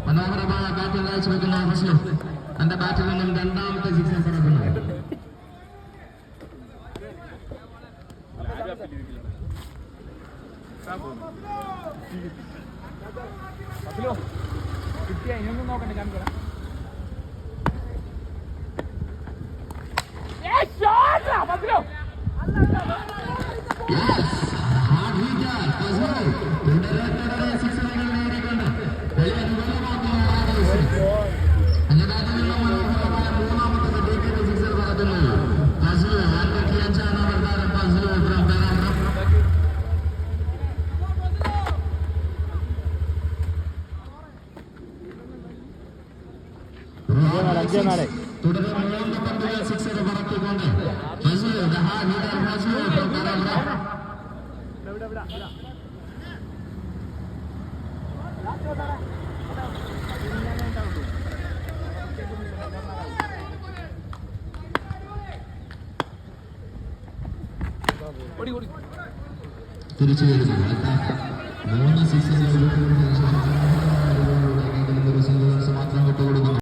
മനോഹരമായ ബാറ്റിംഗ് കാഴ്ചവെക്കുന്ന ഫസ്ലു തന്റെ ബാറ്റിൽ നിന്നും രണ്ടാമത്തെ സിക്സർ പറക്കുന്നു. ഇനിയൊന്നും നോക്കണ്ടേ ഞാൻ തിരിച്ചു വരുന്നു. 3 സിക്സുകൾ മാത്രം വിട്ടുകൊടുക്കുന്നു.